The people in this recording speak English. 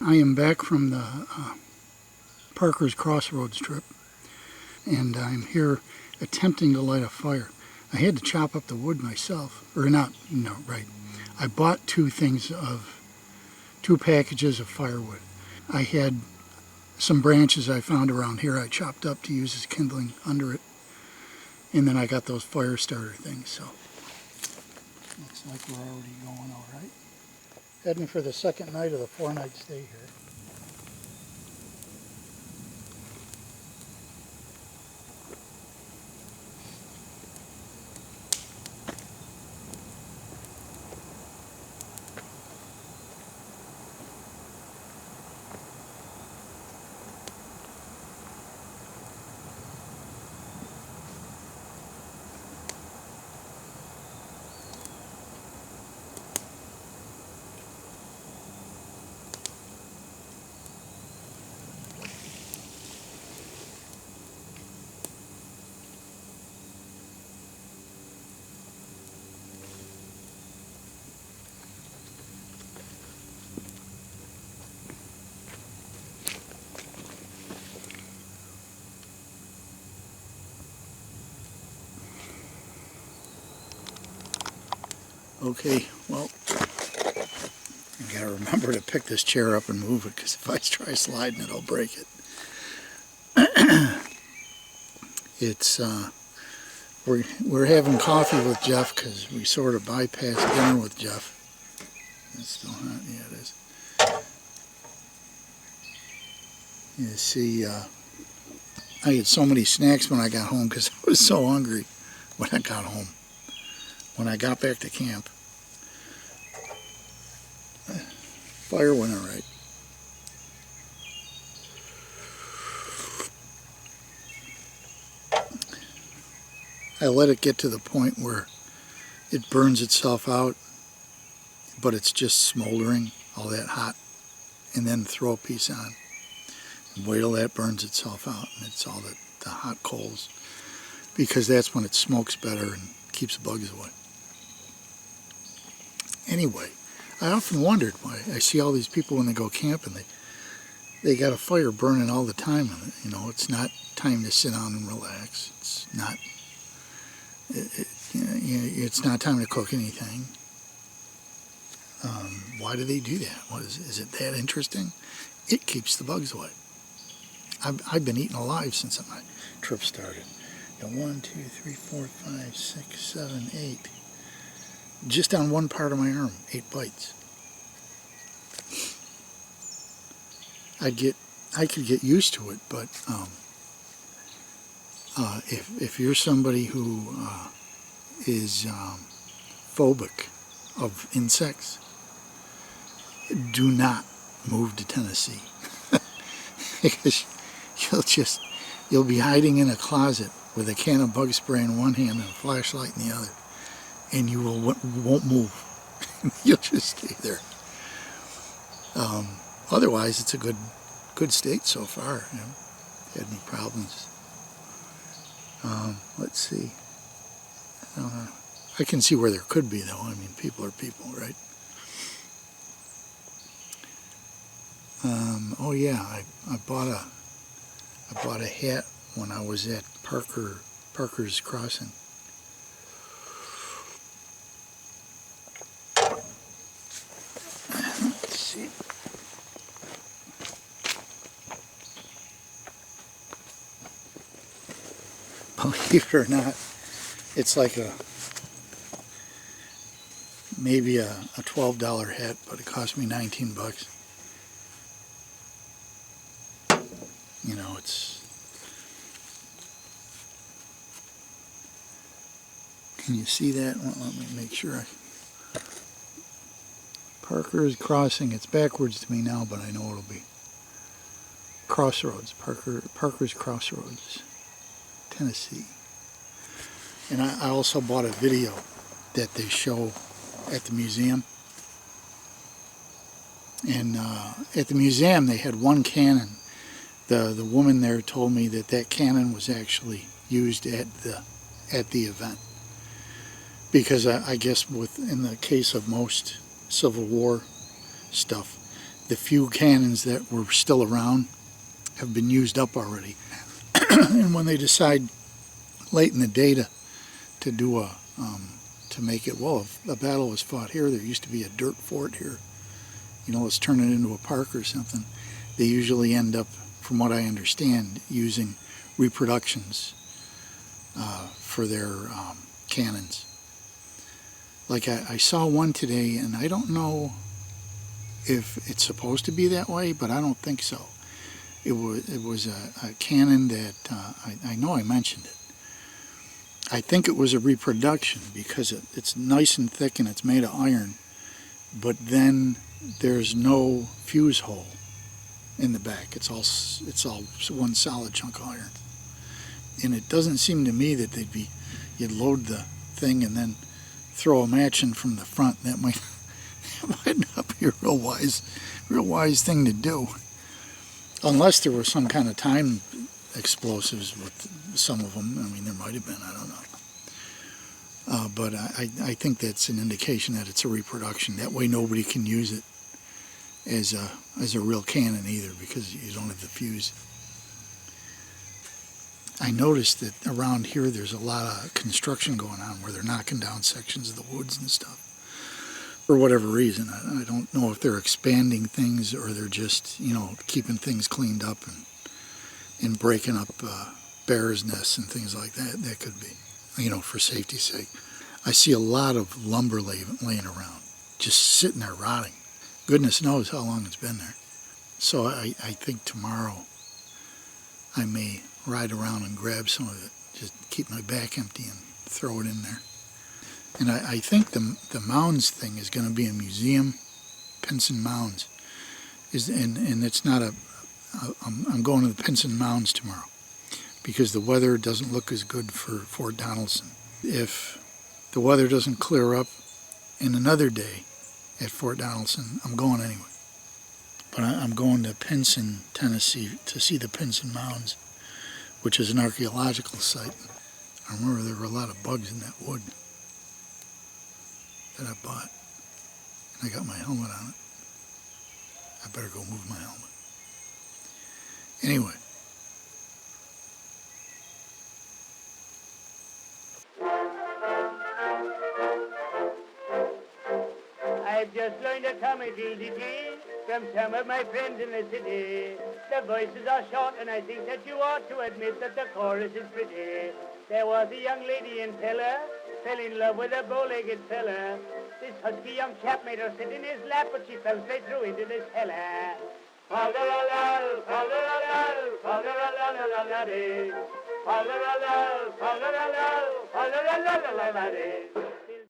I am back from the Parker's Crossroads trip, and I'm here attempting to light a fire. I had to chop up the wood myself, or not, no, right. I bought two packages of firewood. I had some branches I found around here I chopped up to use as kindling under it, and then I got those fire starter things, so looks like we're already going all right. Heading for the second night of the 4-night stay here. Okay, well, I gotta remember to pick this chair up and move it, because if I try sliding it, I'll break it. It's, we're having coffee with Jeff, because we sort of bypassed dinner with Jeff. It's still hot, yeah it is. You see, I had so many snacks when I got home, because I was so hungry when I got home. When I got back to camp, fire went all right. I let it get to the point where it burns itself out, but it's just smoldering, all that hot, and then throw a piece on. And wait till that burns itself out, and it's all the hot coals, because that's when it smokes better and keeps the bugs away. Anyway, I often wondered why I see all these people when they go camping, they got a fire burning all the time, and you know, it's not time to sit down and relax. It's not it's not time to cook anything. Why do they do that? Is it that interesting? It keeps the bugs away. I've been eaten alive since my trip started. 1, 2, 3, 4, 5, 6, 7, 8. Just on one part of my arm, 8 bites. I could get used to it, but if you're somebody who is phobic of insects, do not move to Tennessee, because you'll be hiding in a closet with a can of bug spray in one hand and a flashlight in the other, and you won't move. You'll just stay there. Otherwise, it's a good state so far. You know, had any problems? Let's see. I can see where there could be, though. I mean, people are people, right? Oh yeah, I bought a hat when I was at Parker's Crossing. Let's see. Believe it or not, it's like maybe a $12 hat, but it cost me 19 bucks. You know, can you see that? Well, let me make sure. Parker's Crossing, it's backwards to me now, but I know it'll be Crossroads, Parker's Crossroads, Tennessee. And I also bought a video that they show at the museum. And at the museum they had one cannon. The woman there told me that cannon was actually used at the event, because I guess in the case of most Civil War stuff, the few cannons that were still around have been used up already. And when they decide late in the day to do to make it, well, if a battle was fought here, there used to be a dirt fort here, let's turn it into a park or something. They usually end up, from what I understand, using reproductions for their cannons. Like I saw one today, and I don't know if it's supposed to be that way, but I don't think so. It was a cannon that I know I mentioned it. I think it was a reproduction because it's nice and thick and it's made of iron, but then there's no fuse hole in the back. It's all one solid chunk of iron, and it doesn't seem to me that you'd load the thing and then throw a match in from the front. That might not be a real wise thing to do, unless there was some kind of time explosives with some of them. I mean, there might have been, I don't know. But I think that's an indication that it's a reproduction. That way nobody can use it as a real cannon either, because you don't have the fuse. I noticed that around here there's a lot of construction going on where they're knocking down sections of the woods and stuff. For whatever reason. I don't know if they're expanding things or they're just, keeping things cleaned up and breaking up bears' nests and things like that. That could be, for safety's sake. I see a lot of lumber laying around, just sitting there rotting. Goodness knows how long it's been there. So I think tomorrow I may ride around and grab some of it, just keep my back empty and throw it in there. And I think the mounds thing is going to be a museum, Pinson Mounds. And it's not I'm going to the Pinson Mounds tomorrow because the weather doesn't look as good for Fort Donaldson. If the weather doesn't clear up in another day at Fort Donaldson, I'm going anyway. But I'm going to Pinson, Tennessee to see the Pinson Mounds, which is an archaeological site. I remember there were a lot of bugs in that wood that I bought. And I got my helmet on it. I better go move my helmet. Anyway. I've just learned a comic dee from some of my friends in the city. The voices are short, and I think that you ought to admit that the chorus is pretty. There was a young lady in Pella, fell in love with a bow-legged fella. This husky young chap made her sit in his lap, but she fell straight through into this hella. Fa-la-la-la, fa-la-la-la, fa-la-la-la-la-la-la-la-la. Fa-la-la-la, fa-la-la-la, fa-la-la-la-la-la-la-la.